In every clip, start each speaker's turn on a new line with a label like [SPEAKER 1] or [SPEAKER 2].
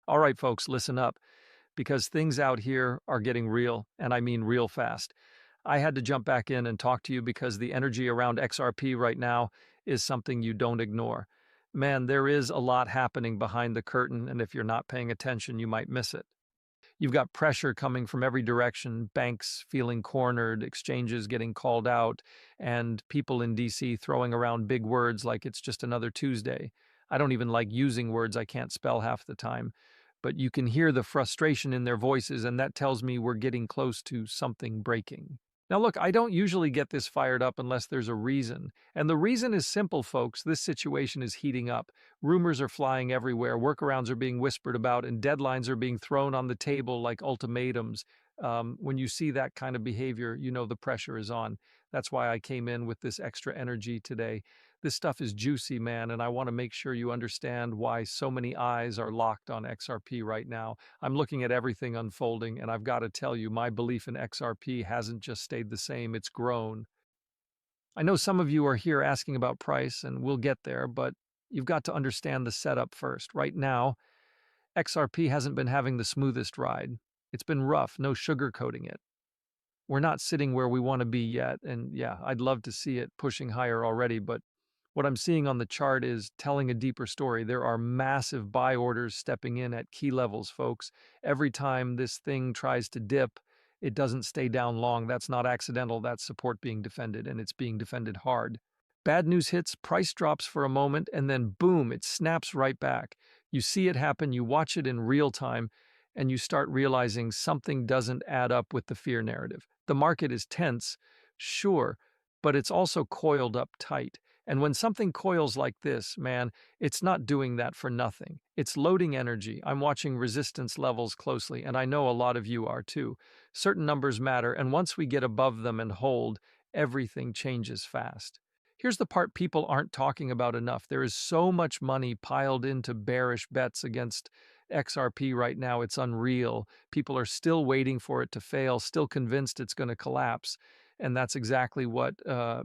[SPEAKER 1] All right, folks, listen up because things out here are getting real, and I mean real fast. I had to jump back in and talk to you because the energy around XRP right now is something you don't ignore. Man, there is a lot happening behind the curtain, and if you're not paying attention, you might miss it. You've got pressure coming from every direction, banks feeling cornered, exchanges getting called out, and people in DC throwing around big words like it's just another Tuesday. I don't even like using words I can't spell half the time, but you can hear the frustration in their voices, and that tells me we're getting close to something breaking. Now, look, I don't usually get this fired up unless there's a reason. And the reason is simple, folks. This situation is heating up. Rumors are flying everywhere, workarounds are being whispered about, and deadlines are being thrown on the table like ultimatums. When you see that kind of behavior, you know the pressure is on. That's why I came in with this extra energy today. This stuff is juicy, man, and I want to make sure you understand why so many eyes are locked on XRP right now. I'm looking at everything unfolding, and I've got to tell you, my belief in XRP hasn't just stayed the same, it's grown. I know some of you are here asking about price, and we'll get there, but you've got to understand the setup first. Right now, XRP hasn't been having the smoothest ride. It's been rough, no sugarcoating it. We're not sitting where we want to be yet, and yeah, I'd love to see it pushing higher already, but what I'm seeing on the chart is telling a deeper story. There are massive buy orders stepping in at key levels, folks. Every time this thing tries to dip, it doesn't stay down long. That's not accidental. That's support being defended, and it's being defended hard. Bad news hits, price drops for a moment, and then boom, it snaps right back. You see it happen, you watch it in real time, and you start realizing something doesn't add up with the fear narrative. The market is tense, sure, but it's also coiled up tight. And when something coils like this, man, it's not doing that for nothing. It's loading energy. I'm watching resistance levels closely, and I know a lot of you are too. Certain numbers matter, and once we get above them and hold, everything changes fast. Here's the part people aren't talking about enough. There is so much money piled into bearish bets against XRP right now, it's unreal. People are still waiting for it to fail, still convinced it's going to collapse. And that's exactly what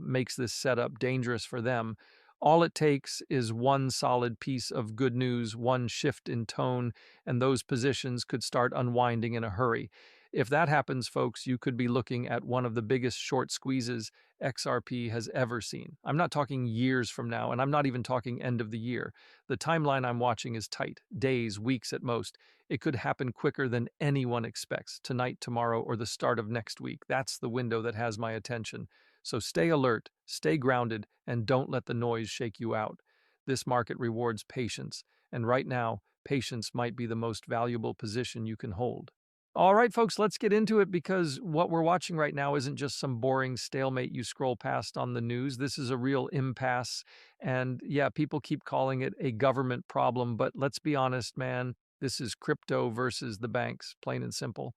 [SPEAKER 1] makes this setup dangerous for them. All it takes is one solid piece of good news, one shift in tone, and those positions could start unwinding in a hurry. If that happens, folks, you could be looking at one of the biggest short squeezes XRP has ever seen. I'm not talking years from now, and I'm not even talking end of the year. The timeline I'm watching is tight, days, weeks at most. It could happen quicker than anyone expects, tonight, tomorrow, or the start of next week. That's the window that has my attention. So stay alert, stay grounded, and don't let the noise shake you out. This market rewards patience, and right now, patience might be the most valuable position you can hold. All right, folks, let's get into it because what we're watching right now isn't just some boring stalemate you scroll past on the news. This is a real impasse. And yeah, people keep calling it a government problem, but let's be honest, man, this is crypto versus the banks, plain and simple.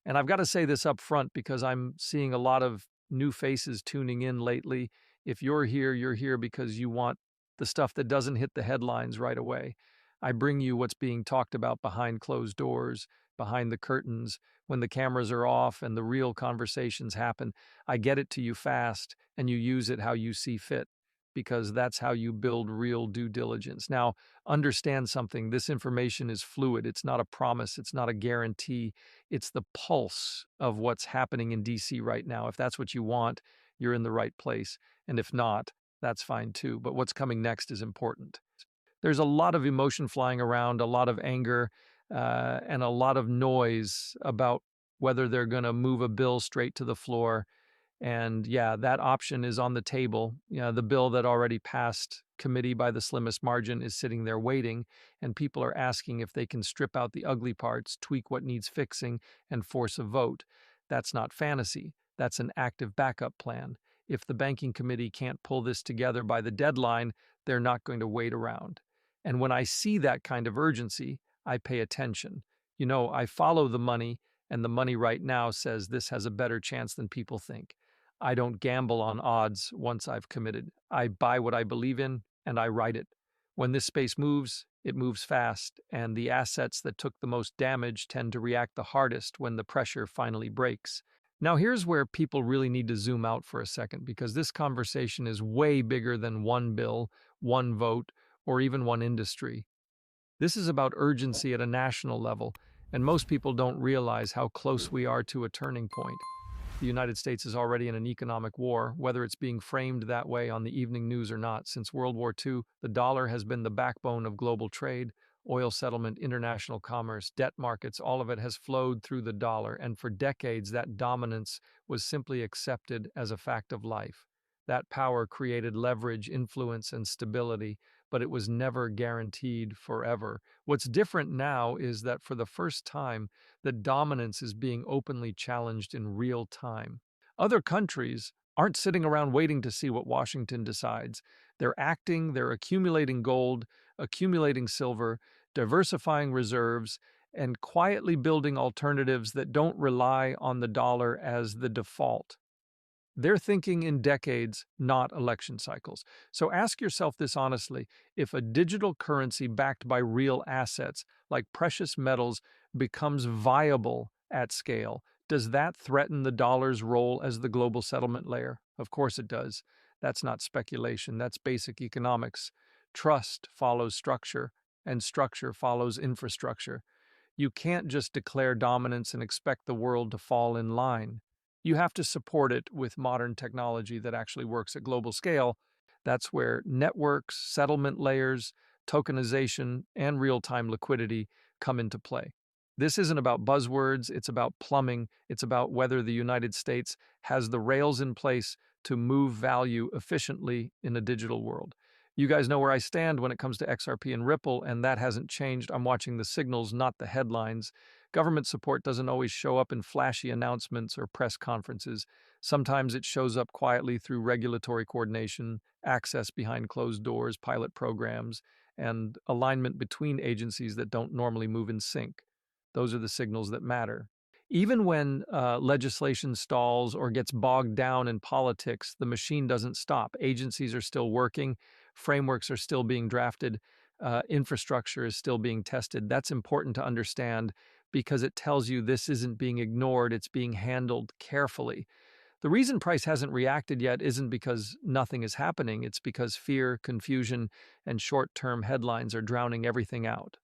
[SPEAKER 1] And I've got to say this up front because I'm seeing a lot of new faces tuning in lately. If you're here because you want the stuff that doesn't hit the headlines right away. I bring you what's being talked about behind closed doors, behind the curtains, when the cameras are off and the real conversations happen. I get it to you fast and you use it how you see fit because that's how you build real due diligence. Now, understand something. This information is fluid. It's not a promise. It's not a guarantee. It's the pulse of what's happening in DC right now. If that's what you want, you're in the right place. And if not, that's fine too. But what's coming next is important. There's a lot of emotion flying around, a lot of anger, and a lot of noise about whether they're going to move a bill straight to the floor. And yeah, that option is on the table. The bill that already passed committee by the slimmest margin is sitting there waiting, and people are asking if they can strip out the ugly parts, tweak what needs fixing, and force a vote. That's not fantasy. That's an active backup plan. If the banking committee can't pull this together by the deadline, they're not going to wait around. And when I see that kind of urgency, I pay attention. I follow the money, and the money right now says this has a better chance than people think. I don't gamble on odds once I've committed. I buy what I believe in, and I ride it. When this space moves, it moves fast, and the assets that took the most damage tend to react the hardest when the pressure finally breaks. Now, here's where people really need to zoom out for a second because this conversation is way bigger than one bill, one vote, or even one industry. This is about urgency at a national level, and most people don't realize how close we are to a turning point. The United States is already in an economic war, whether it's being framed that way on the evening news or not. Since World War II, the dollar has been the backbone of global trade, oil settlement, international commerce, debt markets, all of it has flowed through the dollar, and for decades that dominance was simply accepted as a fact of life. That power created leverage, influence, and stability, but it was never guaranteed forever. What's different now is that for the first time, the dominance is being openly challenged in real time. Other countries aren't sitting around waiting to see what Washington decides. They're acting, they're accumulating gold, accumulating silver, diversifying reserves, and quietly building alternatives that don't rely on the dollar as the default. They're thinking in decades, not election cycles. So ask yourself this honestly: if a digital currency backed by real assets, like precious metals, becomes viable at scale, does that threaten the dollar's role as the global settlement layer? Of course it does. That's not speculation, that's basic economics. Trust follows structure, and structure follows infrastructure. You can't just declare dominance and expect the world to fall in line. You have to support it with modern technology that actually works at global scale. That's where networks, settlement layers, tokenization, and real time liquidity come into play. This isn't about buzzwords, it's about plumbing, it's about whether the United States has the rails in place to move value efficiently in a digital world. You guys know where I stand when it comes to XRP and Ripple, and that hasn't changed. I'm watching the signals, not the headlines. Government support doesn't always show up in flashy announcements or press conferences. Sometimes it shows up quietly through regulatory coordination, access behind closed doors, pilot programs, and alignment between agencies that don't normally move in sync. Those are the signals that matter. Even when legislation stalls or gets bogged down in politics, the machine doesn't stop. Agencies are still working, frameworks are still being drafted, infrastructure is still being tested. That's important to understand because it tells you this isn't being ignored, it's being handled carefully. The reason price hasn't reacted yet isn't because nothing is happening, it's because fear, confusion, and short term headlines are drowning everything out.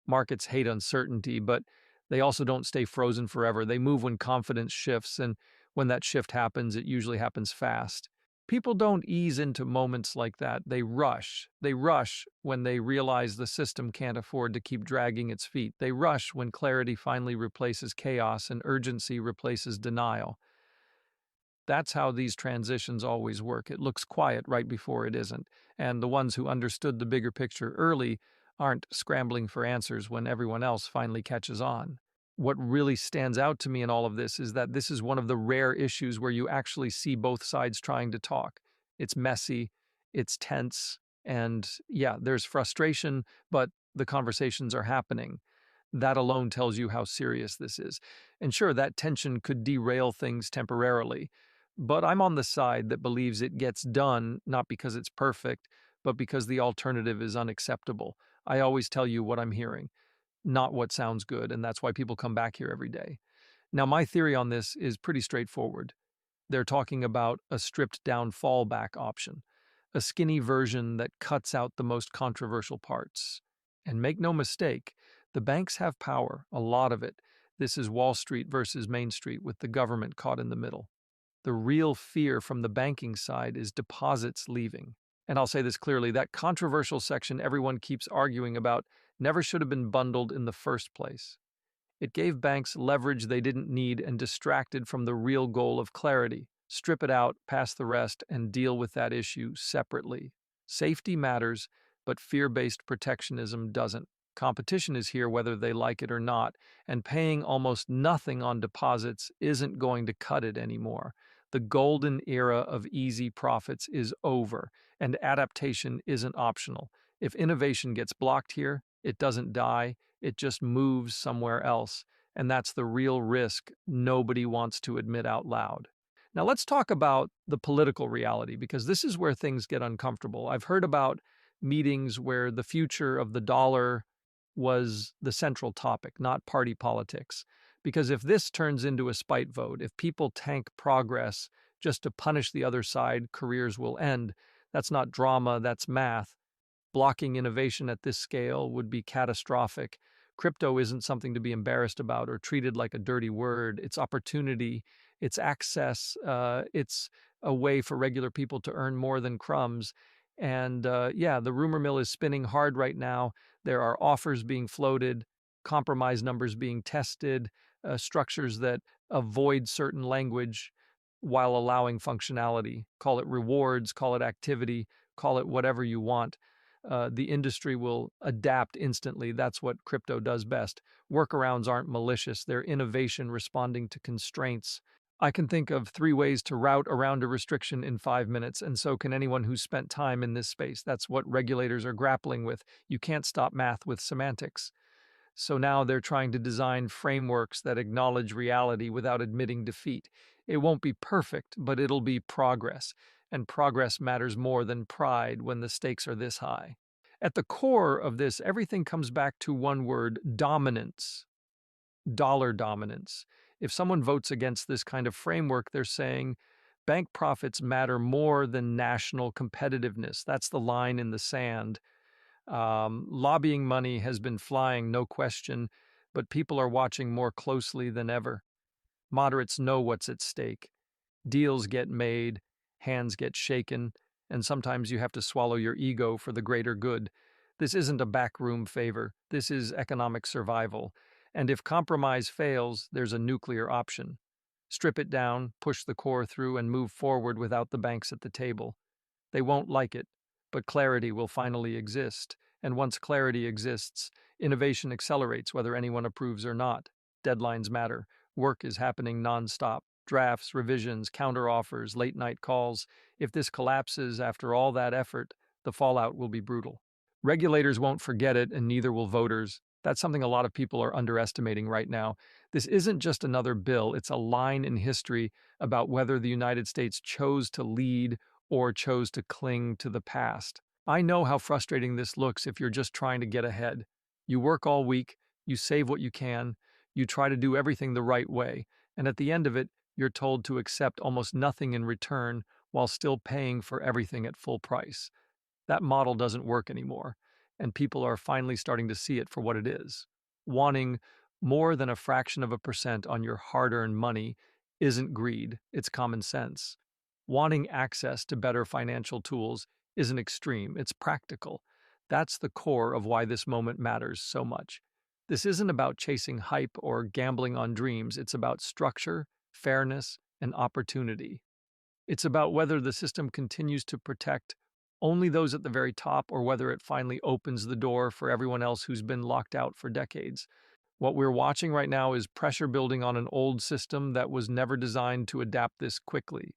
[SPEAKER 1] Markets hate uncertainty, but they also don't stay frozen forever. They move when confidence shifts, and when that shift happens, it usually happens fast. People don't ease into moments like that. They rush. They rush when they realize the system can't afford to keep dragging its feet. They rush when clarity finally replaces chaos and urgency replaces denial. That's how these transitions always work. It looks quiet right before it isn't, and the ones who understood the bigger picture early aren't scrambling for answers when everyone else finally catches on. What really stands out to me in all of this is that this is one of the rare issues where you actually see both sides trying to talk. It's messy, it's tense, and yeah, there's frustration, but the conversations are happening. That alone tells you how serious this is. And sure, that tension could derail things temporarily, but I'm on the side that believes it gets done not because it's perfect, but because the alternative is unacceptable. I always tell you what I'm hearing, not what sounds good, and that's why people come back here every day. Now, my theory on this is pretty straightforward. They're talking about a stripped down fallback option, a skinny version that cuts out the most controversial parts. And make no mistake, the banks have power, a lot of it. This is Wall Street versus Main Street with the government caught in the middle. The real fear from the banking side is deposits leaving. And I'll say this clearly, that controversial section everyone keeps arguing about never should have been bundled in the first place. It gave banks leverage they didn't need and distracted from the real goal of clarity. Strip it out, pass the rest, and deal with that issue separately. Safety matters, but fear-based protectionism doesn't. Competition is here whether they like it or not, and paying almost nothing on deposits isn't going to cut it anymore. The golden era of easy profits is over, and adaptation isn't optional. If innovation gets blocked here, it doesn't die, it just moves somewhere else, and that's the real risk nobody wants to admit out loud. Now, let's talk about the political reality because this is where things get uncomfortable. I've heard about meetings where the future of the dollar was the central topic, not party politics. Because if this turns into a spite vote, if people tank progress just to punish the other side, careers will end. That's not drama, that's math. Blocking innovation at this scale would be catastrophic. Crypto isn't something to be embarrassed about or treated like a dirty word. It's opportunity, it's access, it's a way for regular people to earn more than crumbs. And yeah, the rumor mill is spinning hard right now. There are offers being floated, compromise numbers being tested, structures that avoid certain language while allowing functionality. Call it rewards, call it activity, call it whatever you want. The industry will adapt instantly. That's what crypto does best. Workarounds aren't malicious, they're innovation responding to constraints. I can think of 3 ways to route around a restriction in 5 minutes, and so can anyone who's spent time in this space. That's what regulators are grappling with. You can't stop math with semantics. So now they're trying to design frameworks that acknowledge reality without admitting defeat. It won't be perfect, but it'll be progress. And progress matters more than pride when the stakes are this high. At the core of this, everything comes back to one word: dominance, dollar dominance. If someone votes against this kind of framework, they're saying bank profits matter more than national competitiveness. That's the line in the sand. Lobbying money has been flying, no question, but people are watching more closely than ever. Moderates know what's at stake. Deals get made, hands get shaken, and sometimes you have to swallow your ego for the greater good. This isn't a backroom favor, this is economic survival. And if compromise fails, there's a nuclear option. Strip it down, push the core through, and move forward without the banks at the table. They won't like it, but clarity will finally exist. And once clarity exists, innovation accelerates whether anyone approves or not. Deadlines matter. Work is happening nonstop. Drafts, revisions, counteroffers, late night calls. If this collapses after all that effort, the fallout will be brutal. Regulators won't forget it, and neither will voters. That's something a lot of people are underestimating right now. This isn't just another bill, it's a line in history about whether the United States chose to lead or chose to cling to the past. I know how frustrating this looks if you're just trying to get ahead. You work all week, you save what you can, you try to do everything the right way, and at the end of it, you're told to accept almost nothing in return while still paying for everything at full price. That model doesn't work anymore, and people are finally starting to see it for what it is. Wanting more than a fraction of a percent on your hard-earned money isn't greed, it's common sense. Wanting access to better financial tools isn't extreme, it's practical. That's the core of why this moment matters so much. This isn't about chasing hype or gambling on dreams, it's about structure, fairness, and opportunity. It's about whether the system continues to protect only those at the very top or whether it finally opens the door for everyone else who's been locked out for decades. What we're watching right now is pressure building on an old system that was never designed to adapt this quickly.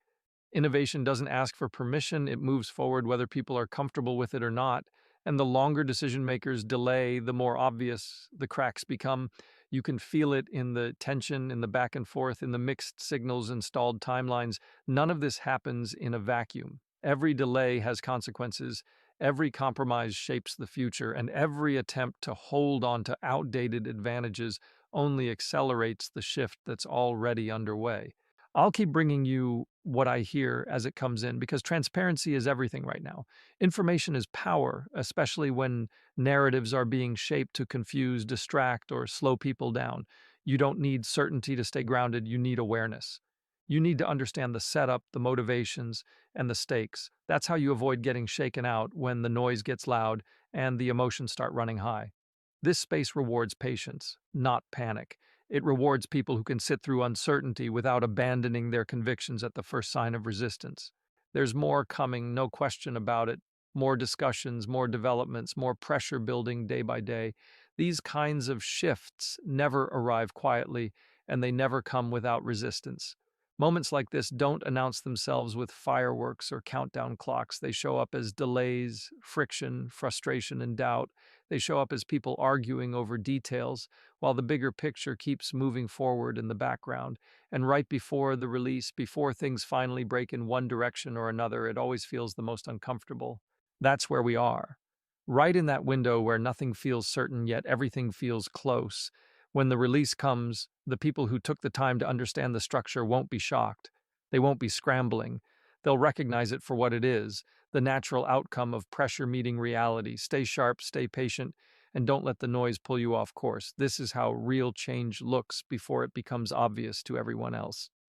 [SPEAKER 1] Innovation doesn't ask for permission, it moves forward whether people are comfortable with it or not. And the longer decision makers delay, the more obvious the cracks become. You can feel it in the tension, in the back and forth, in the mixed signals and stalled timelines. None of this happens in a vacuum. Every delay has consequences, every compromise shapes the future, and every attempt to hold on to outdated advantages only accelerates the shift that's already underway. I'll keep bringing you what I hear as it comes in because transparency is everything right now. Information is power, especially when narratives are being shaped to confuse, distract, or slow people down. You don't need certainty to stay grounded, you need awareness. You need to understand the setup, the motivations, and the stakes. That's how you avoid getting shaken out when the noise gets loud and the emotions start running high. This space rewards patience, not panic. It rewards people who can sit through uncertainty without abandoning their convictions at the first sign of resistance. There's more coming, no question about it. More discussions, more developments, more pressure building day by day. These kinds of shifts never arrive quietly, and they never come without resistance. Moments like this don't announce themselves with fireworks or countdown clocks. They show up as delays, friction, frustration, and doubt. They show up as people arguing over details, while the bigger picture keeps moving forward in the background. And right before the release, before things finally break in one direction or another, it always feels the most uncomfortable. That's where we are. Right in that window where nothing feels certain yet everything feels close. When the release comes, the people who took the time to understand the structure won't be shocked. They won't be scrambling. They'll recognize it for what it is, the natural outcome of pressure meeting reality. Stay sharp, stay patient, and don't let the noise pull you off course. This is how real change looks before it becomes obvious to everyone else.